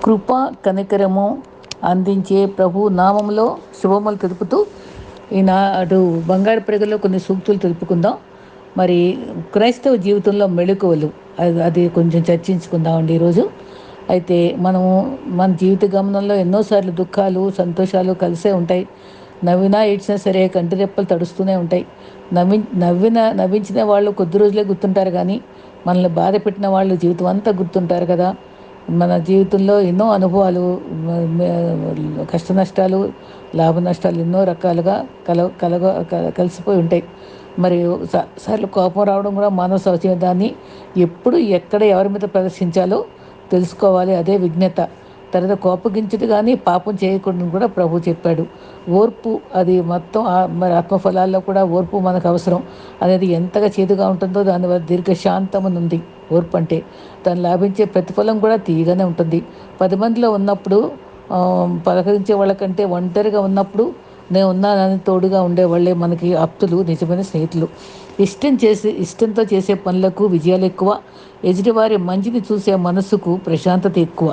కృప కనికరము అందించే ప్రభు నామంలో శుభములు తెలుపుతూ ఈనాడు బంగారు ప్రజల్లో కొన్ని సూక్తులు తెలుపుకుందాం. మరి క్రైస్తవ జీవితంలో మెళకువలు అది కొంచెం చర్చించుకుందామండి ఈరోజు. అయితే మనము మన జీవిత గమనంలో ఎన్నోసార్లు దుఃఖాలు సంతోషాలు కలిసే ఉంటాయి. నవ్వినా ఏడ్చినా సరే కంటి రెప్పలు తడుస్తూనే ఉంటాయి. నవ్వించిన వాళ్ళు కొద్ది రోజులే గుర్తుంటారు, కానీ మనల్ని బాధ పెట్టిన వాళ్ళు జీవితం అంతా గుర్తుంటారు కదా. మన జీవితంలో ఎన్నో అనుభవాలు, కష్ట నష్టాలు, లాభ నష్టాలు ఎన్నో రకాలుగా కలిసిపోయి ఉంటాయి. మరి సార్లు కోపం రావడం కూడా మానవ సహజమే. దాన్ని ఎప్పుడు ఎక్కడ ఎవరి మీద ప్రదర్శించాలో తెలుసుకోవాలి, అదే విజ్ఞత. తర్వాత కోపగించుడు కానీ పాపం చేయకూడదని కూడా ప్రభు చెప్పాడు. ఓర్పు అది మొత్తం మరి ఆత్మఫలాల్లో కూడా ఓర్పు మనకు అవసరం. అనేది ఎంతగా చేదుగా ఉంటుందో దానివల్ల దీర్ఘశాంతం ఉంది. ఓర్పు అంటే దాన్ని లాభించే ప్రతిఫలం కూడా తీయగానే ఉంటుంది. 10 మందిలో ఉన్నప్పుడు పలకరించే వాళ్ళకంటే ఒంటరిగా ఉన్నప్పుడు నేను ఉన్నానని తోడుగా ఉండేవాళ్ళే మనకి ఆప్తులు, నిజమైన స్నేహితులు. ఇష్టంతో చేసే పనులకు విజయాలు ఎక్కువ. ఎదుటివారి మంచిని చూసే మనసుకు ప్రశాంతత ఎక్కువ.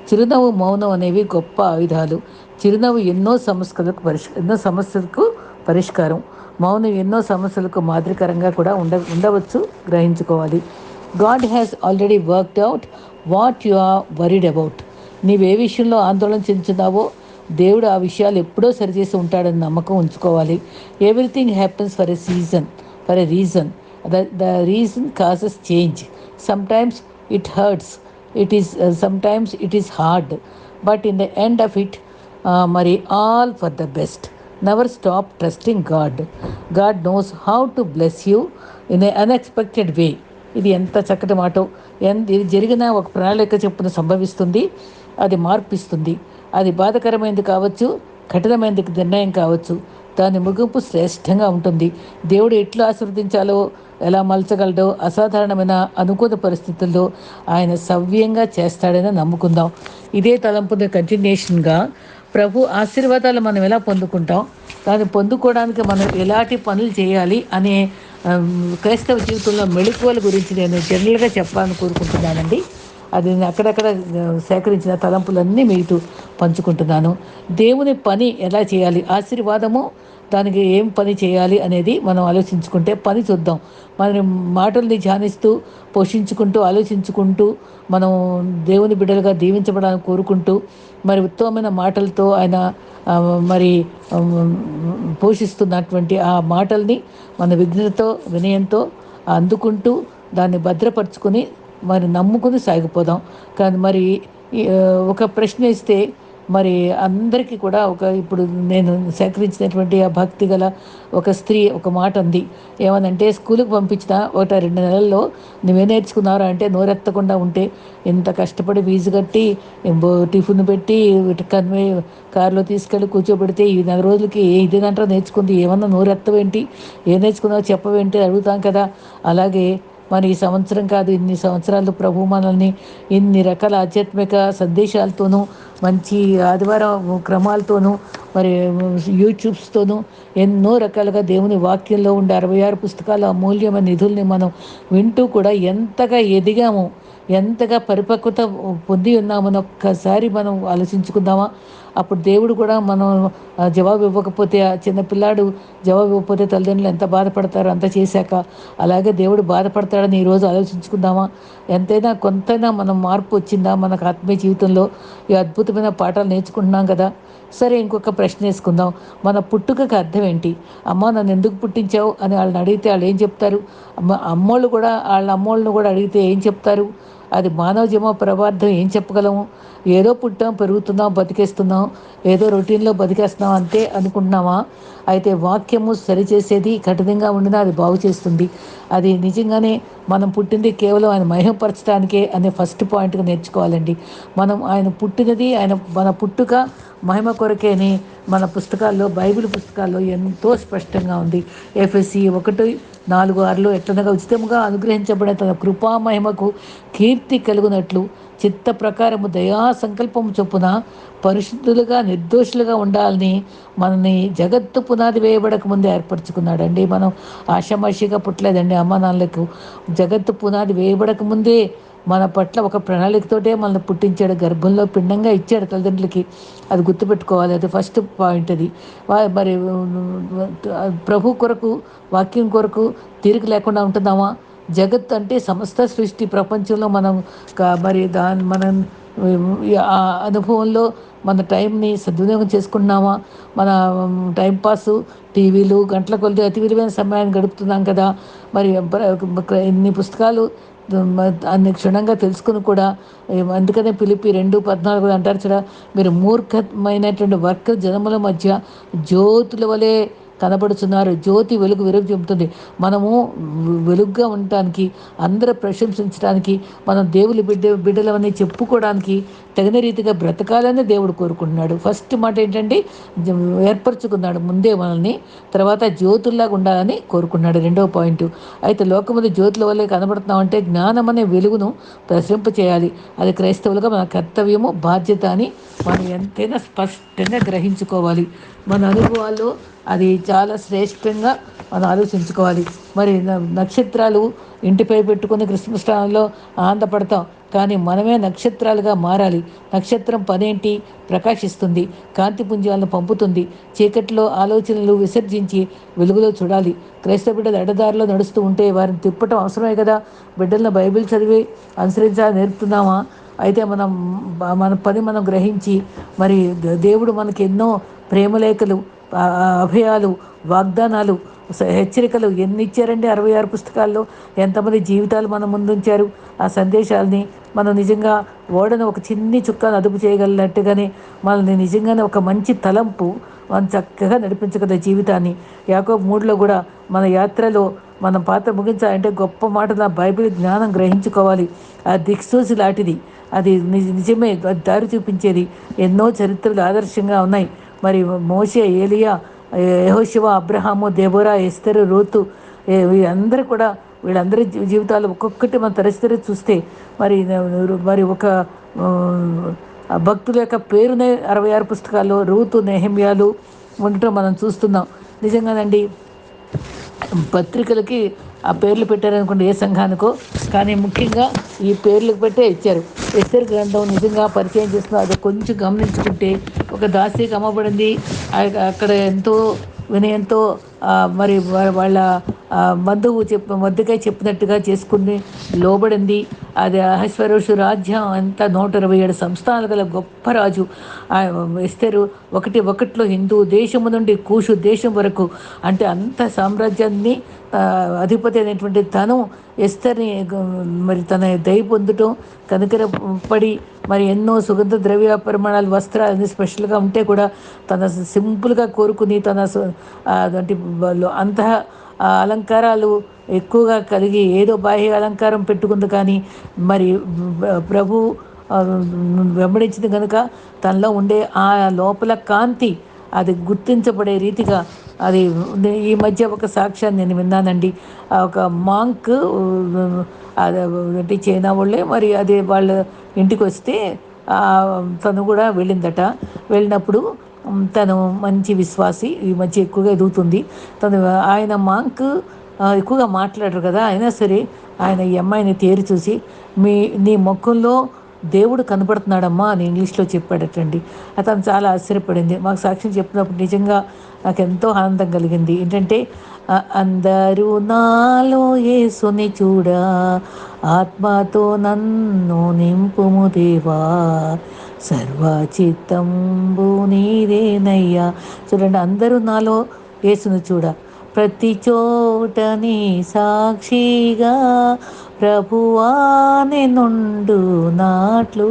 చిరునవ్వు, మౌనం అనేవి గొప్ప ఆయుధాలు. చిరునవ్వు ఎన్నో సమస్యలకు పరిష్కారం. మౌనం ఎన్నో సమస్యలకు మాదిరికరంగా కూడా ఉండవచ్చు. గ్రహించుకోవాలి. God has already worked out what you are worried about. నీవే విషయంలో ఆందోళన చెందుతున్నావో దేవుడు ఆ విషయాలు ఎప్పుడో సరిచేసి ఉంటాడని నమ్మకం ఉంచుకోవాలి. Everything happens for a reason. The reason causes change. Sometimes it hurts, sometimes it is hard, but in the end of it, మరి all for the best. Never stop trusting God. God knows how to bless you in an unexpected way. ఇది ఎంత చక్కటి మాట. ఇది జరిగిన ఒక ప్రణాళిక చెప్పున సంభవిస్తుంది. అది మార్పిస్తుంది. అది బాధకరమైనది కావచ్చు, కఠినమైనది నిర్ణయం కావచ్చు. దాని ముగింపు శ్రేష్టంగా ఉంటుంది. దేవుడు ఎట్లా ఆశీర్వదించాలో, ఎలా మలచగలడో, అసాధారణమైన అనుకూల పరిస్థితుల్లో ఆయన సవ్యంగా చేస్తాడని నమ్ముకుందాం. ఇదే తలంపుని కంటిన్యూషన్గా ప్రభు ఆశీర్వాదాలు మనం ఎలా పొందుకుంటాం, దాన్ని పొందుకోవడానికి మనం ఎలాంటి పనులు చేయాలి అనే క్రైస్తవ జీవితంలో మెళకువల గురించి నేను జనరల్గా చెప్పాలని కోరుకుంటున్నానండి. అది నేను అక్కడక్కడ సేకరించిన తలంపులన్నీ మీతో పంచుకుంటున్నాను. దేవుని పని ఎలా చేయాలి, ఆశీర్వాదము దానికి ఏం పని చేయాలి అనేది మనం ఆలోచించుకుంటే పని చూద్దాం. మన మాటల్ని ధ్యానిస్తూ, పోషించుకుంటూ, ఆలోచించుకుంటూ, మనం దేవుని బిడ్డలుగా దీవించబడాలని కోరుకుంటూ, మరి ఉత్తమమైన మాటలతో ఆయన మరి పోషిస్తున్నటువంటి ఆ మాటల్ని మన విఘ్నతతో, వినయంతో అందుకుంటూ దాన్ని భద్రపరుచుకొని మరి నమ్ముకుని సాగిపోదాం. కానీ మరి ఒక ప్రశ్న ఇస్తే మరి అందరికీ కూడా ఇప్పుడు నేను సేకరించినటువంటి ఆ భక్తి గల ఒక స్త్రీ ఒక మాట ఉంది. ఏమనంటే, స్కూల్కి పంపించిన 1-2 నెలల్లో నువ్వే నేర్చుకున్నారా అంటే, నోరెత్తకుండా ఉంటే ఎంత కష్టపడి ఫీజు కట్టి టిఫిన్ పెట్టి కన్వే కారులో తీసుకెళ్ళి కూర్చోబెడితే ఈ 4 రోజులకి ఇదేనంటారా నేర్చుకుంది, ఏమన్నా నోరెత్తవేంటి, ఏం నేర్చుకున్నావో చెప్పవేంటి అడుగుతాం కదా. అలాగే మరి ఈ సంవత్సరం కాదు, ఇన్ని సంవత్సరాలు ప్రభు మనల్ని ఇన్ని రకాల ఆధ్యాత్మిక సందేశాలతోనూ, మంచి ఆదివారం క్రమాలతోనూ, మరి యూట్యూబ్స్తోనూ ఎన్నో రకాలుగా దేవుని వాక్యంలో ఉండే 66 పుస్తకాల అమూల్యమైన నిధుల్ని మనం వింటూ కూడా ఎంతగా ఎదిగాము, ఎంతగా పరిపక్వత పొంది ఉన్నామని ఒక్కసారి మనం ఆలోచించుకుందామా. అప్పుడు దేవుడు కూడా మనం జవాబు ఇవ్వకపోతే, ఆ చిన్నపిల్లాడు జవాబు ఇవ్వకపోతే తల్లిదండ్రులు ఎంత బాధపడతారో అంత చేశాక, అలాగే దేవుడు బాధపడతాడని ఈరోజు ఆలోచించుకుందామా. ఎంతైనా కొంతైనా మనం మార్పు వచ్చిందా మనకు ఆత్మీయ జీవితంలో? ఈ అద్భుతమైన పాఠాలు నేర్చుకుంటున్నాం కదా. సరే, ఇంకొక ప్రశ్న వేసుకుందాం. మన పుట్టుకకి అర్థం ఏంటి? అమ్మ నన్ను ఎందుకు పుట్టించావు అని వాళ్ళని అడిగితే వాళ్ళు ఏం చెప్తారు? అమ్మోళ్ళు కూడా వాళ్ళ అమ్మోళ్ళను కూడా అడిగితే ఏం చెప్తారు? అది మానవ జన్మ ప్రభార్థం ఏం చెప్పగలము? ఏదో పుట్టాం, పెరుగుతున్నాం, బతికేస్తున్నాం, ఏదో రొటీన్లో బతికేస్తున్నాం అంతే అనుకుంటున్నామా? అయితే వాక్యము సరిచేసేది, కఠినంగా ఉండినా అది బాగు చేస్తుంది. అది నిజంగానే మనం పుట్టింది కేవలం ఆయన మహిమపరచడానికే అనే ఫస్ట్ పాయింట్గా నేర్చుకోవాలండి. మనం ఆయన పుట్టినది, మన పుట్టుక మహిమ కొరకే అని మన పుస్తకాల్లో, బైబిల్ పుస్తకాల్లో ఎంతో స్పష్టంగా ఉంది. ఎఫెసీ 1:4-6 ఎట్లనగా ఉచితముగా అనుగ్రహించబడే తన కృపా మహిమకు కీర్తి కలుగునట్లు చిత్త ప్రకారము దయా సంకల్పము చొప్పున పరిశుద్ధులుగా, నిర్దోషులుగా ఉండాలని మనని జగత్తు పునాది వేయబడక ముందే ఏర్పరచుకున్నాడండి. మనం ఆషామాషిగా పుట్టలేదండి. అమ్మ నాన్నలకు జగత్తు పునాది వేయబడక ముందే మన పట్ల ఒక ప్రణాళికతోటే మనల్ని పుట్టించాడు, గర్భంలో పిండంగా ఇచ్చాడు తల్లిదండ్రులకి. అది గుర్తుపెట్టుకోవాలి. అది ఫస్ట్ పాయింట్ అది. మరి ప్రభు కొరకు, వాక్యం కొరకు తీరిక లేకుండా ఉంటున్నామా? జగత్ అంటే సమస్త సృష్టి ప్రపంచంలో మనం మరి మనం ఆ అనుభవంలో మన టైంని సద్వినియోగం చేసుకుంటున్నామా? మన టైంపాసు టీవీలు గంటల కొద్ది అతి విలువైన సమయాన్ని గడుపుతున్నాం కదా. మరి ఇన్ని పుస్తకాలు అన్ని క్షుణ్ణంగా తెలుసుకుని కూడా అందుకనే పిలిపి 2:14 అంటారు చూడ, మీరు మూర్ఖమైనటువంటి వర్క జనముల మధ్య జ్యోతుల వలె కనబడుతున్నారు. జ్యోతి వెలుగు విరుగు చెబుతుంది. మనము వెలుగుగా ఉండటానికి, అందరూ ప్రశంసించడానికి, మనం దేవుని బిడ్డలమని చెప్పుకోవడానికి తగిన రీతిగా బ్రతకాలని దేవుడు కోరుకుంటున్నాడు. ఫస్ట్ మాట ఏంటంటే ఏర్పరచుకున్నాడు ముందే మనల్ని, తర్వాత జ్యోతుల్లాగా ఉండాలని కోరుకున్నాడు. రెండవ పాయింట్. అయితే లోకముందు జ్యోతుల వల్లే కనబడుతున్నామంటే జ్ఞానం అనే వెలుగును ప్రసరింప చేయాలి. అది క్రైస్తవులుగా మన కర్తవ్యము, బాధ్యత అని మనం ఎంతైనా స్పష్టంగా గ్రహించుకోవాలి. మన అనుభవాల్లో అది చాలా శ్రేష్టంగా మనం ఆలోచించుకోవాలి. మరి నక్షత్రాలు ఇంటిపై పెట్టుకుని క్రిస్మస్ టైంలో ఆనందపడతాం, కానీ మనమే నక్షత్రాలుగా మారాలి. నక్షత్రం పనేంటి? ప్రకాశిస్తుంది, కాంతిపుంజాలను పంపుతుంది, చీకట్లో ఆలోచనలు విసర్జించి వెలుగులో చూడాలి. క్రైస్తవ బిడ్డలు ఎడదారిలో నడుస్తూ ఉంటే వారిని తిప్పటం అవసరమే కదా. బిడ్డలను బైబిల్ చదివి అనుసరించాలని నేర్పుతున్నామా? అయితే మన పని మనం గ్రహించి, మరి దేవుడు మనకి ఎన్నో ప్రేమలేఖలు, అభయాలు, వాగ్దానాలు, హెచ్చరికలు ఎన్ని ఇచ్చారండి. 66 పుస్తకాల్లో ఎంతమంది జీవితాలు మన ముందుంచారు. ఆ సందేశాలని మనం నిజంగా ఓడను ఒక చిన్ని చుక్కను అదుపు చేయగలిగినట్టుగానే మనల్ని నిజంగానే ఒక మంచి తలంపు మనం చక్కగా నడిపించగల జీవితాన్ని. యాకోబు 3లో కూడా మన యాత్రలో మనం పాత్ర ముగించాలంటే గొప్ప మాట, నా బైబిల్ జ్ఞానం గ్రహించుకోవాలి. ఆ దిక్సూచి లాంటిది అది, నిజమే దారి చూపించేది. ఎన్నో చరిత్రలు ఆదర్శంగా ఉన్నాయి. మరి మోషే, ఏలియా, యెహోషువ, అబ్రహాము, దెబోరా, ఎస్తరు, రూతు, వీళ్ళందరి జీవితాలు ఒక్కొక్కటి మనం తరచుతరి చూస్తే మరి ఒక భక్తుల యొక్క పేరునే 66 పుస్తకాల్లో రూతు, నెహెమ్యాలు ఉండటం మనం చూస్తున్నాం. నిజంగానండి, పత్రికలకి ఆ పేర్లు పెట్టారనుకోండి, ఏ సంఘానికో, కానీ ముఖ్యంగా ఈ పేర్లకు పెట్టే ఇచ్చారు. ఎస్తేరు గ్రంథం నిజంగా పరిచయం చేస్తున్నా, అది కొంచెం గమనించుకుంటే ఒక దాసికి అమ్మబడింది. అక్కడ ఎంతో వినయంతో మరి వాళ్ళ బంధువు మొద్దకై చెప్పినట్టుగా చేసుకుని లోబడింది. అది అహశ్వరోషు రాజ్యం అంతా 127 సంస్థానాలు గల గొప్ప రాజు. ఎస్తేరు 1:1 హిందూ దేశము నుండి కూషు దేశం వరకు, అంటే అంత సామ్రాజ్యాన్ని అధిపతి అయినటువంటి తను ఎస్తర్ని మరి తన దయ పొందటం, కనికర పడి మరి ఎన్నో సుగంధ ద్రవ్య పరిమాణాలు, వస్త్రాలు స్పెషల్గా ఉంటే కూడా తన సింపుల్గా కోరుకుని తన అంటే అంత అలంకారాలు ఎక్కువగా కలిగి ఏదో బాహ్య అలంకారం పెట్టుకుంది, కానీ మరి ప్రభు వెంబడించింది కనుక తనలో ఉండే ఆ లోపల కాంతి అది గుర్తించబడే రీతిగా అది. ఈ మధ్య ఒక సాక్ష్యాన్ని నేను విన్నానండి. ఒక మాంక్ అది చైనా వాళ్ళే, మరి అది వాళ్ళ ఇంటికి వస్తే తను కూడా వెళ్ళిందట. వెళ్ళినప్పుడు తను మంచి విశ్వాసి, ఈ మధ్య ఎక్కువగా ఎదుగుతుంది తను. ఆయన మాంక్ ఎక్కువగా మాట్లాడరు కదా, అయినా సరే ఆయన ఈ అమ్మాయిని తేరి చూసి, నీ ముఖంలో దేవుడు కనపడుతున్నాడమ్మా అని ఇంగ్లీష్లో చెప్పాడటండి. అతను చాలా ఆశ్చర్యపడింది. మాకు సాక్ష్యం చెప్పినప్పుడు నిజంగా నాకు ఎంతో ఆనందం కలిగింది. ఏంటంటే, అందరూ నాలో యేసుని చూడా, ఆత్మతో నన్ను నింపుము దేవా, సర్వచిత్తంబు నీదేనయ్యా. చూడండి, అందరూ నాలో యేసుని చూడ, ప్రతి చోటని సాక్షిగా ప్రభువాని నుండు నాట్లు,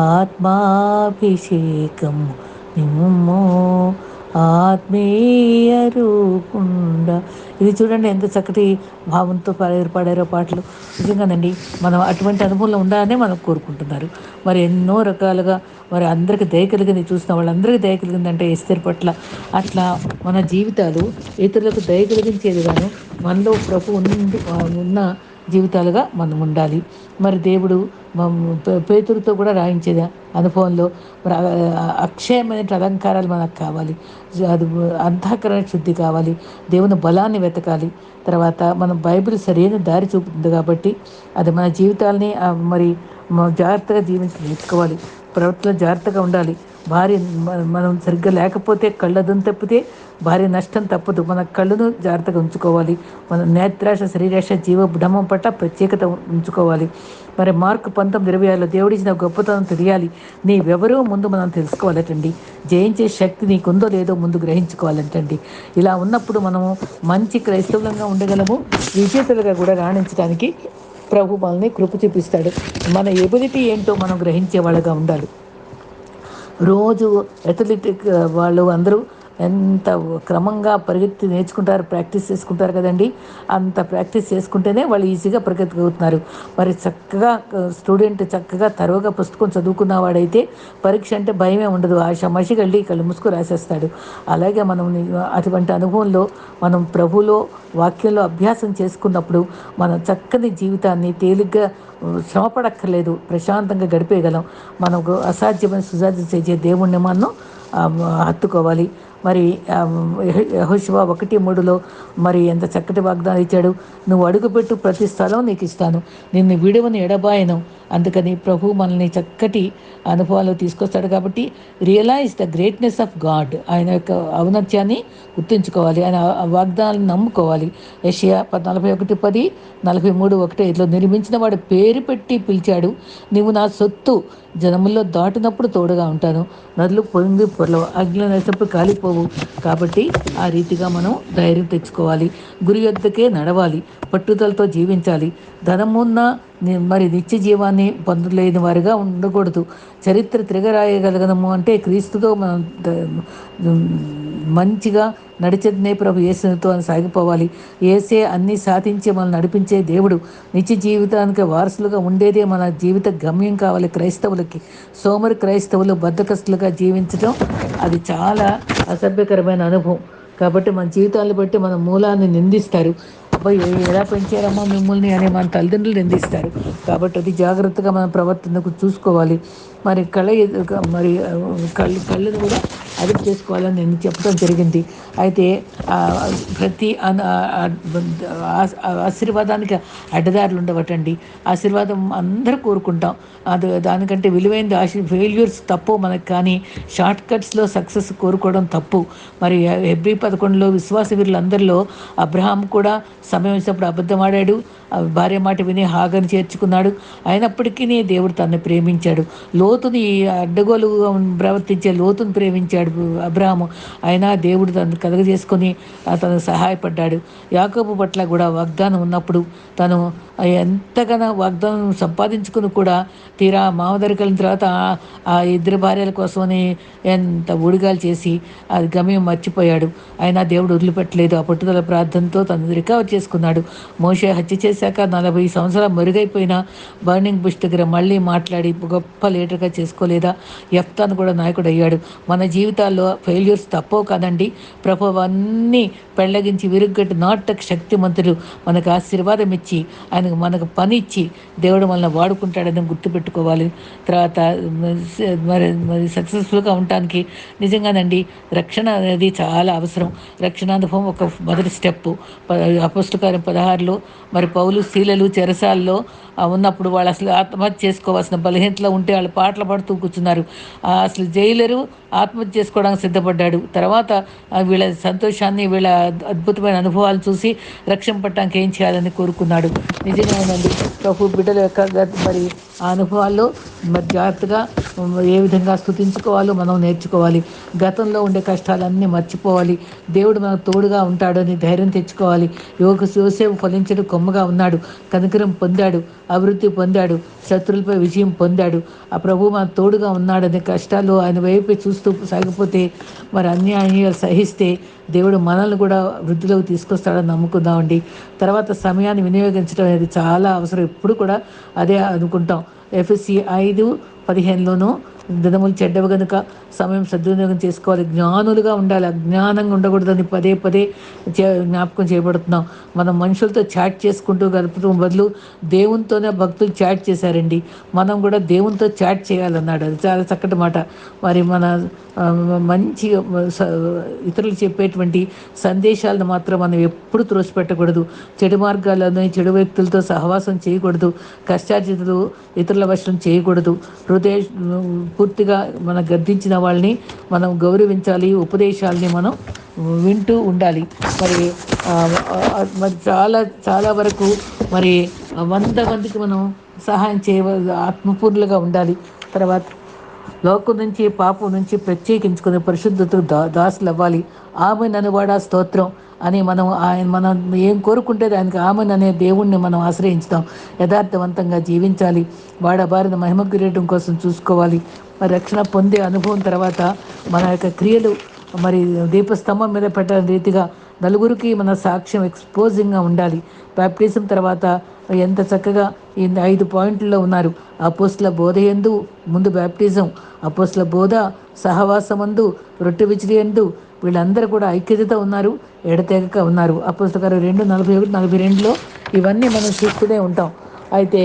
ఆత్మాభిషేకం నిమ్ము ఆత్మీయ రూపుండ. ఇది చూడండి ఎంత చక్కటి భావంతో పాడారో పాటలు. నిజంగానండి, మనం అటువంటి అనుభవంలో ఉండాలనే మనం కోరుకుంటున్నారు. మరి ఎన్నో రకాలుగా మరి అందరికీ దయ కలిగింది, చూసిన వాళ్ళందరికీ దయ కలిగిందంటే ఎస్తేరు పట్ల. అట్లా మన జీవితాలు ఇతరులకు దయ కలిగించేదిగాను, మనలో ప్రభు ఉన్న జీవితాలుగా మనం ఉండాలి. మరి దేవుడు పేతురుతో కూడా రాయించేది అనుభవంలో మరి అక్షయమైన అలంకారాలు మనకు కావాలి. అది అంతఃకరణ శుద్ధి కావాలి. దేవుని బలాన్ని వెతకాలి. తర్వాత మనం బైబిల్ సరైన దారి చూపుతుంది కాబట్టి అది మన జీవితాల్ని మరి జాగ్రత్తగా జీవించి నేర్చుకోవాలి. ప్రవర్తనలో జాగ్రత్తగా ఉండాలి. భార్య మనం సరిగ్గా లేకపోతే కళ్ళదును తప్పితే భార్య నష్టం తప్పదు. మన కళ్ళును జాగ్రత్తగా ఉంచుకోవాలి. మన నేత్రాశ శరీరాశ జీవభ్రమం పట్ల ప్రత్యేకత ఉంచుకోవాలి. మరి మార్కు 19:26 దేవుడిచ్చిన గొప్పతనం తెలియాలి. నీవెవరో ముందు మనం తెలుసుకోవాలటండి. జయించే శక్తి నీకుందో లేదో ముందు గ్రహించుకోవాలంటండి. ఇలా ఉన్నప్పుడు మనము మంచి క్రైస్తవులంగా ఉండగలము. విజేతలుగా కూడా రాణించడానికి ప్రభు మనల్ని కృప చూపిస్తాడు. మన ఎబిలిటీ ఏంటో మనం గ్రహించే వాళ్ళగా ఉండాలి. రోజు అథ్లెటిక్ వాళ్ళు అందరూ ఎంత క్రమంగా పరిగెత్తి నేర్చుకుంటారు, ప్రాక్టీస్ చేసుకుంటారు కదండి. అంత ప్రాక్టీస్ చేసుకుంటేనే వాళ్ళు ఈజీగా పరిగెత్తగలుగుతున్నారు. మరి చక్కగా స్టూడెంట్ చక్కగా తరువుగా పుస్తకం చదువుకున్న వాడైతే పరీక్ష అంటే భయమే ఉండదు. ఆషామాషిగా వెళ్ళి కళ్ళు మూసుకు రాసేస్తాడు. అలాగే మనం అటువంటి అనుభవంలో మనం ప్రభులో వాక్యంలో అభ్యాసం చేసుకున్నప్పుడు మన చక్కని జీవితాన్ని తేలిగ్గా శ్రమపడక్కర్లేదు, ప్రశాంతంగా గడిపేయగలం. మనకు అసాధ్యమైన సుసాధ్యం చేసే దేవుణ్ణి మనం హత్తుకోవాలి. మరి యెహోషువ 1:3 మరి ఎంత చక్కటి వాగ్దానం ఇచ్చాడు. నువ్వు అడుగుపెట్టు ప్రతి స్థలం నీకు ఇస్తాను, నిన్ను విడువని ఎడబాయను. అందుకని ప్రభు మనల్ని చక్కటి అనుభవాలు తీసుకొస్తాడు. కాబట్టి realise the greatness of God. ఆయన యొక్క ఔన్నత్యాన్ని గుర్తుంచుకోవాలి. ఆయన వాగ్దానాలను నమ్ముకోవాలి. యెషయా 41:10, 43:1 నిర్మించిన వాడు పేరు పెట్టి పిలిచాడు. నీవు నా సొత్తు, జనముల్లో దాటినప్పుడు తోడుగా ఉంటాను, నదులు పొంగి పొరలవు, అగ్నిలో వేసినప్పుడు కాలిపోవు. కాబట్టి ఆ రీతిగా మనం ధైర్యం తెచ్చుకోవాలి. గురి యొద్దకే నడవాలి, పట్టుదలతో జీవించాలి. ధనమున్న మరి నిత్య జీవాన్ని పొందలేని వారిగా ఉండకూడదు. చరిత్ర తిరగరాయగలగనము అంటే క్రీస్తుతో మనం మంచిగా నడిచేదనే ప్రభు యేసుతో అని సాగిపోవాలి. యేసే అన్నీ సాధించి మనల్ని నడిపించే దేవుడు. నిత్య జీవితానికి వారసులుగా ఉండేదే మన జీవిత గమ్యం కావాలి. క్రైస్తవులకి సోమరి క్రైస్తవులు బద్ధకస్తులుగా జీవించడం అది చాలా అసభ్యకరమైన అనుభవం. కాబట్టి మన జీవితాలను బట్టి మన మూలాన్ని నిందిస్తారు. అబ్బాయి ఎలా పెంచారమ్మా మిమ్మల్ని అని మన తల్లిదండ్రులు నిందిస్తారు. కాబట్టి అది జాగ్రత్తగా మన ప్రవర్తనకు చూసుకోవాలి. మరి మరి కళ్ళను కూడా అదుపు చేసుకోవాలని నేను చెప్పడం జరిగింది. అయితే ప్రతి ఆశీర్వాదానికి అడ్డదారులు ఉండవటండి. ఆశీర్వాదం అందరూ కోరుకుంటాం. అది దానికంటే విలువైనది ఫెయిల్యూర్స్ తప్పు మనకు, కానీ షార్ట్ కట్స్లో సక్సెస్ కోరుకోవడం తప్పు. మరి హెబ్రీ 11 విశ్వాస వీరులందరిలో అబ్రహాం కూడా సమయం వచ్చినప్పుడు అబద్ధం ఆడాడు. భార్య మాట విని హాగర్ని చేర్చుకున్నాడు. అయినప్పటికీ దేవుడు తనని ప్రేమించాడు. లోతుని అడ్డగోలు ప్రవర్తించే లోతుని ప్రేమించాడు అబ్రహాము. అయినా దేవుడు తను కలుగజేసుకొని తను సహాయపడ్డాడు. యాకోబు పట్ల కూడా వాగ్దానం ఉన్నప్పుడు తను ఎంతగానో వాగ్దానం సంపాదించుకుని కూడా తీరా మామదరికి వెళ్ళిన తర్వాత ఆ ఇద్దరు భార్యల కోసమని ఎంత ఊడిగాలు చేసి అది గమ్యం మర్చిపోయాడు. అయినా దేవుడు వదిలిపెట్టలేదు. ఆ పట్టుదల ప్రార్థనతో తను రికవర్ చేసుకున్నాడు. మోషే హత్య చేశాక 40 సంవత్సరాలు మెరుగైపోయిన బర్నింగ్ బుష్ దగ్గర మళ్ళీ మాట్లాడి గొప్ప లీడర్గా చేసుకోలేదా? యెఫ్తాను కూడా నాయకుడు అయ్యాడు. మన జీవితాల్లో ఫెయిల్యూర్స్ తప్పవు కదండి. ప్రభు అన్నీ పెళ్ళగించి విరుగ్గట్టు నాటక శక్తిమంతుడు మనకు ఆశీర్వాదం ఇచ్చి ఆయనకు మనకు పని ఇచ్చి దేవుడు మనల్ని వాడుకుంటాడని గుర్తుపెట్టుకోవాలి. తర్వాత మరి సక్సెస్ఫుల్గా ఉండటానికి నిజంగానండి రక్షణ అనేది చాలా అవసరం. రక్షణానుభవం ఒక మొదటి స్టెప్పు. అపోస్తల కార్యం 16లో మరి పౌలు శీలలు చెరసాల్లో ఉన్నప్పుడు వాళ్ళు అసలు ఆత్మహత్య చేసుకోవాల్సిన బలహీనతలో ఉంటే వాళ్ళు పాటలు పాడుతూ కూర్చున్నారు. అసలు జైలరు ఆత్మహత్య చేసుకోవడానికి సిద్ధపడ్డాడు. తర్వాత వీళ్ళ సంతోషాన్ని, వీళ్ళ అద్భుతమైన అనుభవాలు చూసి రక్షణ పట్టడానికి ఏం చేయాలని కోరుకున్నాడు. నిజంగానండి ప్రభు బిడ్డల యొక్క మరి ఆ అనుభవాల్లో మరి జాగ్రత్తగా ఏ విధంగా స్తుతించుకోవాలో మనం నేర్చుకోవాలి. గతంలో ఉండే కష్టాలన్నీ మర్చిపోవాలి. దేవుడు మనకు తోడుగా ఉంటాడని ధైర్యం తెచ్చుకోవాలి. యోసేపు ఫలించడు కొమ్మగా ఉన్నాడు, కనికరం పొందాడు, అభివృద్ధి పొందాడు, శత్రులపై విజయం పొందాడు. ఆ ప్రభు మనకు తోడుగా ఉన్నాడని కష్టాలు ఆయన వైపే చూస్తూ సాగిపోతే మరి అన్యాయాలు సహిస్తే దేవుడు మనల్ని కూడా వృద్ధిలోకి తీసుకొస్తాడని నమ్ముకుందామండి. తర్వాత సమయాన్ని వినియోగించడం అనేది చాలా అవసరం. ఎప్పుడు కూడా అదే అనుకుంటాం. ఎఫ్ఎస్సి 5:15లోనూ దినములు చెడ్డవి గనుక సమయం సద్వినియోగం చేసుకోవాలి, జ్ఞానులుగా ఉండాలి, అజ్ఞానంగా ఉండకూడదని పదే పదే జ్ఞాపకం చేయబడుతున్నాం. మనం మనుషులతో చాట్ చేసుకుంటూ గడుపుతూ బదులు దేవునితోనే భక్తులు చాట్ చేశారండి. మనం కూడా దేవునితో చాట్ చేయాలన్నాడు. అది చాలా చక్కటి మాట. మరి మన మంచి ఇతరులు చెప్పేటువంటి సందేశాలను మాత్రం మనం ఎప్పుడు త్రోసిపెట్టకూడదు. చెడు మార్గాలను చెడు వ్యక్తులతో సహవాసం చేయకూడదు. కష్టార్జితులు ఇతరుల వశం చేయకూడదు. హృదయ పూర్తిగా మన గద్దించిన వాళ్ళని మనం గౌరవించాలి. ఉపదేశాలని మనం వింటూ ఉండాలి. మరి మరి చాలా చాలా వరకు మరి 100 మందికి మనం సహాయం ఆత్మపూర్ణులుగా ఉండాలి. తర్వాత లోకం నుంచి పాపం నుంచి ప్రత్యేకించుకుని పరిశుద్ధతకు దాసులు అవ్వాలి. ఆమెన్ అనువాడా స్తోత్రం అని మనం ఏం కోరుకుంటే దానికి ఆమెన్ అనే దేవుణ్ణి మనం ఆశ్రయించుతాం. యథార్థవంతంగా జీవించాలి. వాడబారిన మహిమ కిరీటం కోసం చూసుకోవాలి. మరి రక్షణ పొందే అనుభవం తర్వాత మన యొక్క క్రియలు మరి దీపస్తంభం మీద పెట్టిన రీతిగా నలుగురికి మన సాక్ష్యం ఎక్స్పోజింగ్గా ఉండాలి. బాప్టిజం తర్వాత ఎంత చక్కగా ఈ 5 పాయింట్లలో ఉన్నారు. అపోస్తల బోధ యందు ముందు బాప్టిజం, అపోస్తల బోధ, సహవాసమందు, రొట్టె విచిరి యందు వీళ్ళందరూ కూడా ఐక్యతతో ఉన్నారు, ఎడతెగక ఉన్నారు. అపోస్తల కార్యాలు 2:41-42లో ఇవన్నీ మనం చూస్తూనే ఉంటాం. అయితే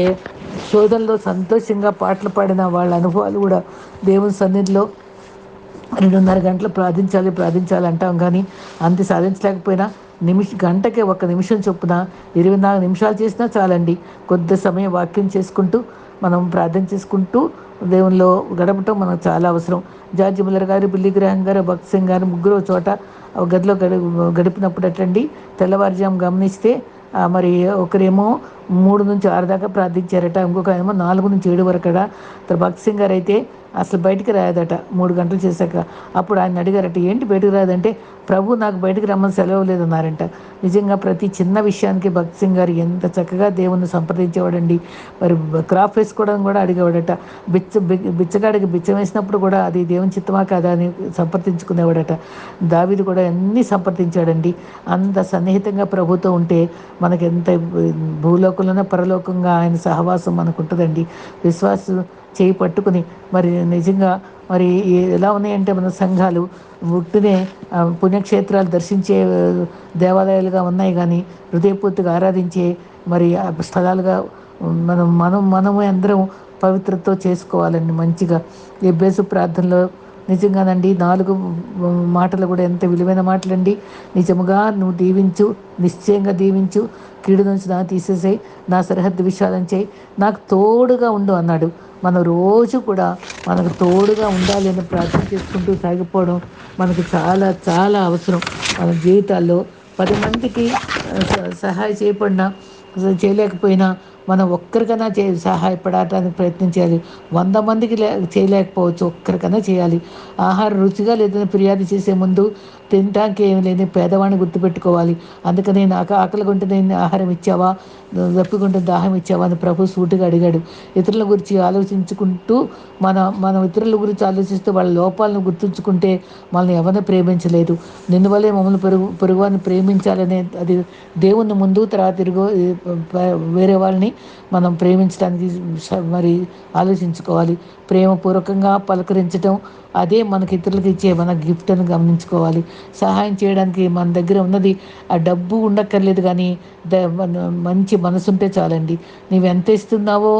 శోధనలో సంతోషంగా పాటలు పాడిన వాళ్ళ అనుభవాలు కూడా దేవుని సన్నిధిలో 2:30 గంటలు ప్రార్థించాలి అంటాం. కానీ అంత సాధించలేకపోయినా గంటకే 1 నిమిషం చొప్పున 24 నిమిషాలు చేసినా చాలండి. కొద్ది సమయం వాక్యం చేసుకుంటూ మనం ప్రార్థన చేసుకుంటూ దేవునిలో గడపటం మనకు చాలా అవసరం. జార్జి ముల్లర్ గారు, బిల్లీ గ్రాహం గారు, భక్త్ సింగ్ గారు ముగ్గురు చోట గదిలో గడిపినప్పుడు అటండి తెల్లవారుజాము గమనిస్తే మరి ఒకరేమో 3-6 దాకా ప్రార్థించారట, ఇంకొక ఏమో 4-7 వరకట. భక్త్ సింగ్ గారు అయితే అసలు బయటికి రాయదట 3 గంటలు చేశాక. అప్పుడు ఆయన అడిగారట, ఏంటి బయటకు రాదంటే, ప్రభు నాకు బయటకు రమ్మని సెలవు లేదన్నారంట. నిజంగా ప్రతి చిన్న విషయానికి భక్త్ సింగ్ గారు ఎంత చక్కగా దేవుణ్ణి సంప్రదించేవాడండి. మరి క్రాప్ వేసుకోవడం కూడా అడిగేవాడట. బిచ్చగాడికి బిచ్చం వేసినప్పుడు కూడా అది దేవుని చిత్తమా కాదా అని సంప్రదించుకునేవాడట. దావీదు కూడా అన్నీ సంప్రదించాడండి. అంత సన్నిహితంగా ప్రభుతో ఉంటే మనకి ఎంత భూలోకంలోనే పరలోకంగా ఆయన సహవాసం మనకు ఉంటుందండి. విశ్వాసం చేయి పట్టుకుని మరి నిజంగా మరి ఎలా ఉన్నాయంటే మన సంఘాలు ఉట్టినే పుణ్యక్షేత్రాలు దర్శించే దేవాలయాలుగా ఉన్నాయి, కానీ హృదయపూర్తిగా ఆరాధించే మరి స్థలాలుగా మనమే అందరం పవిత్రతో చేసుకోవాలండి. మంచిగా ఎబ్బేసు ప్రార్థనలో నిజంగానండి 4 మాటలు కూడా ఎంత విలువైన మాటలండి. నిజముగా నువ్వు దీవించు, నిశ్చయంగా దీవించు, కీడు నుంచి నా తీసేసేయి, నా సరిహద్దు విశాలం చేయి, నాకు తోడుగా ఉండు అన్నాడు. మనం రోజు కూడా మనకు తోడుగా ఉండాలి అని ప్రార్థన చేసుకుంటూ సాగిపోవడం మనకు చాలా చాలా అవసరం. మన జీవితాల్లో 10 మందికి చేయలేకపోయినా మనం ఒక్కరికైనా సహాయపడటానికి ప్రయత్నించాలి. 100 మందికి చేయలేకపోవచ్చు, ఒక్కరికైనా చేయాలి. ఆహారం రుచిగా లేదని ఫిర్యాదు చేసే ముందు తినటానికి ఏమి లేని పేదవాడిని గుర్తుపెట్టుకోవాలి. అందుకని నాకు ఆకలి కొంటే నేను ఆహారం ఇచ్చావా, దప్పికుంటే దాహం ఇచ్చావా అని ప్రభు సూటిగా అడిగాడు. ఇతరుల గురించి ఆలోచించుకుంటూ మనం ఇతరుల గురించి ఆలోచిస్తూ వాళ్ళ లోపాలను గుర్తుంచుకుంటే మనల్ని ఎవరిని ప్రేమించలేదు. నిన్ను వల్లే మమ్మల్ని పొరుగువారిని ప్రేమించాలనే అది దేవుని ముందు, తర్వాత వేరే వాళ్ళని మనం ప్రేమించడానికి మరి ఆలోచించుకోవాలి. ప్రేమపూర్వకంగా పలకరించడం అదే మనకి ఇతరులకు ఇచ్చే మన గిఫ్ట్ అని గమనించుకోవాలి. సహాయం చేయడానికి మన దగ్గర ఉన్నది ఆ డబ్బు ఉండక్కర్లేదు, కానీ మంచి మనసు ఉంటే చాలండి. నువ్వు ఎంత ఇస్తున్నావో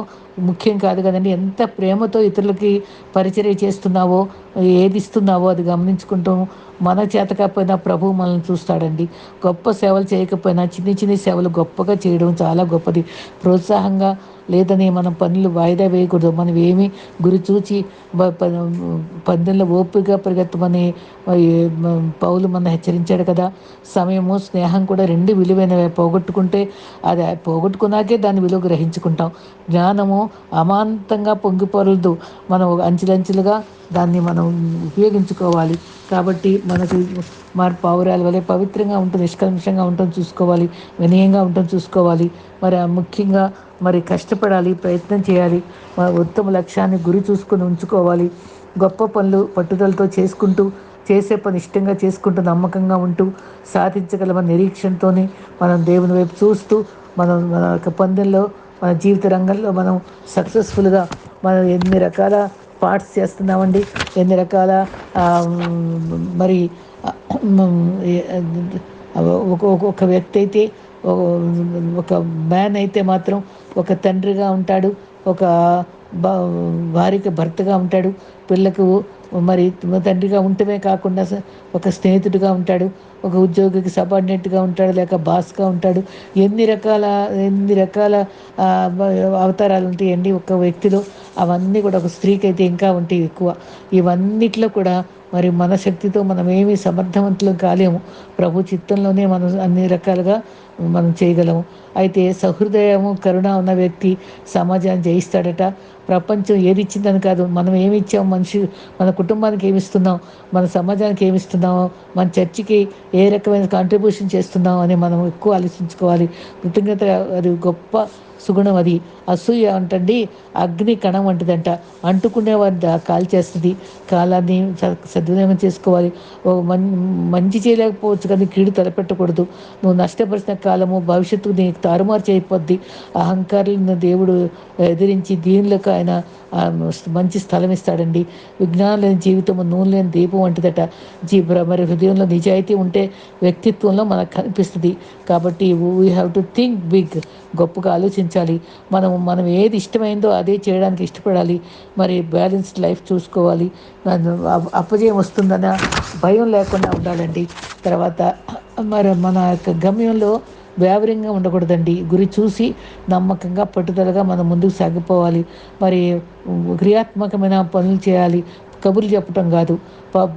ముఖ్యం కాదు కదండి, ఎంత ప్రేమతో ఇతరులకి పరిచర్య చేస్తున్నావో, ఏది ఇస్తున్నావో అది గమనించుకుంటాం. మన చేత కాకపోయినా ప్రభువు మనల్ని చూస్తాడండి. గొప్ప సేవలు చేయకపోయినా చిన్ని చిన్ని సేవలు గొప్పగా చేయడం చాలా గొప్పది. ప్రోత్సాహంగా లేదని మనం పనులు వాయిదా వేయకూడదు. మనం ఏమి గురి చూచి పందెంలో ఓపికగా పరిగెత్తమని పౌలు మన హెచ్చరించాడు కదా. సమయము, స్నేహం కూడా 2 విలువైనవే. పోగొట్టుకున్నాకే దాని విలువ గ్రహించుకుంటాం. జ్ఞానము అమాంతంగా పొంగిపోరదు, మనం అంచెలంచెలుగా దాన్ని మనం ఉపయోగించుకోవాలి. కాబట్టి మనకు పావురాల వలె పవిత్రంగా ఉంటుంది, నిష్కల్మషంగా ఉంటుంది చూసుకోవాలి, వినయంగా ఉంటుంది చూసుకోవాలి. మరి ముఖ్యంగా మరి కష్టపడాలి, ప్రయత్నం చేయాలి, ఉత్తమ లక్ష్యాన్ని గురి చూసుకొని ఉంచుకోవాలి. గొప్ప పనులు పట్టుదలతో చేసుకుంటూ, చేసే పని ఇష్టంగా చేసుకుంటూ, నమ్మకంగా ఉంటూ సాధించగలమని నిరీక్షణతోని మనం దేవుని వైపు చూస్తూ మన యొక్క పందెంలో మన జీవిత రంగంలో మనం సక్సెస్ఫుల్గా మనం ఎన్ని రకాల పార్ట్స్ చేస్తున్నామండి, ఎన్ని రకాల ఆ, మరి మ్, ఏ- ఒక వ్యక్తి అయితే ఒక మ్యాన్ అయితే మాత్రం ఒక తండ్రిగా ఉంటాడు, ఒక భా భార్యకి భర్తగా ఉంటాడు, పిల్లకు మరి తండ్రిగా ఉండటమే కాకుండా ఒక స్నేహితుడిగా ఉంటాడు, ఒక ఉద్యోగికి సబార్డినేట్గా ఉంటాడు, లేక బాస్గా ఉంటాడు. ఎన్ని రకాల ఆ, అవతారాలు ఉంటాయండి ఒక వ్యక్తిలో. అవన్నీ కూడా ఒక స్త్రీకి అయితే ఇంకా ఉంటాయి ఎక్కువ. ఇవన్నిట్లో కూడా మరి మన శక్తితో మనం ఏమీ సమర్థవంతులం కాలేము. ప్రభు చిత్తంలోనే మనం అన్ని రకాలుగా మనం చేయగలము. అయితే సహృదయము కరుణ ఉన్న వ్యక్తి సమాజాన్ని జయిస్తాడట. ప్రపంచం ఏది ఇచ్చిందని కాదు, మనం ఏమి ఇచ్చాం, మన కుటుంబానికి ఏమి ఇస్తున్నాం, మన సమాజానికి ఏమి ఇస్తున్నామో, మన చర్చికి ఏ రకమైన కాంట్రిబ్యూషన్ చేస్తున్నాం అని మనం ఎక్కువ ఆలోచించుకోవాలి. కృతజ్ఞత అది గొప్ప సుగుణం. అది అసూయ అంటండి అగ్ని కణం వంటిదంట, అంటుకునే వారి కాల్చేస్తుంది. కాలాన్ని సద్వినియోగం చేసుకోవాలి. మంచి చేయలేకపోవచ్చు కానీ కీడు తలపెట్టకూడదు. నువ్వు నష్టపరిచిన కాలము భవిష్యత్తు నీకు తారుమారు చేయకపోద్ది. అహంకారులను దేవుడు ఎదిరించి దీనులకు ఆయన మంచి స్థలం ఇస్తాడండి. విజ్ఞానం లేని జీవితము నూనె లేని దీపం వంటిదట. మరి హృదయంలో నిజాయితీ ఉంటే వ్యక్తిత్వంలో మనకు కనిపిస్తుంది. కాబట్టి we have to think big, గొప్పగా ఆలోచించాలి. మనం ఏది ఇష్టమైందో అదే చేయడానికి ఇష్టపడాలి. మరి బ్యాలెన్స్డ్ లైఫ్ చూసుకోవాలి. అపజయం వస్తుందన్న భయం లేకుండా ఉండాలండి. తర్వాత మరి మన యొక్క గమ్యంలో వ్యావరంగా ఉండకూడదండి. గురి చూసి నమ్మకంగా పట్టుదలగా మనం ముందుకు సాగిపోవాలి. మరి క్రియాత్మకమైన పనులు చేయాలి, కబుర్లు చెప్పటం కాదు.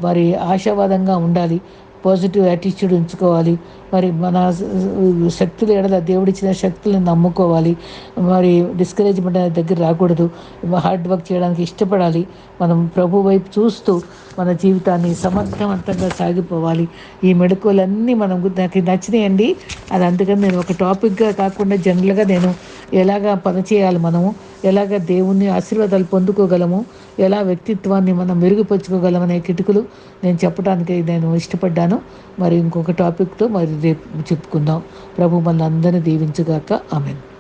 మరి ఆశావాదంగా ఉండాలి, పాజిటివ్ యాటిట్యూడ్ ఉంచుకోవాలి. మరి మన శక్తుల ఎడల దేవుడిచ్చిన శక్తులను నమ్ముకోవాలి. మరి డిస్కరేజ్మెంట్ అనే దగ్గర రాకూడదు. హార్డ్ వర్క్ చేయడానికి ఇష్టపడాలి. మనం ప్రభు వైపు చూస్తూ మన జీవితాన్ని సమర్థవంతంగా సాగిపోవాలి. ఈ మెళకువలన్నీ నాకు నచ్చినాయండి. అది అందుకని నేను ఒక టాపిక్గా కాకుండా జనరల్గా నేను ఎలాగా పనిచేయాలి, మనము ఎలాగ దేవుని ఆశీర్వాదాలు పొందుకోగలము, ఎలా వ్యక్తిత్వాన్ని మనం మెరుగుపరుచుకోగలమనే కిటుకులు నేను చెప్పడానికి నేను ఇష్టపడ్డాను. మరి ఇంకొక టాపిక్తో మరి రేపు చెప్పుకుందాం. ప్రభు మన అందరినీ దీవించుగాక. ఆమేన్.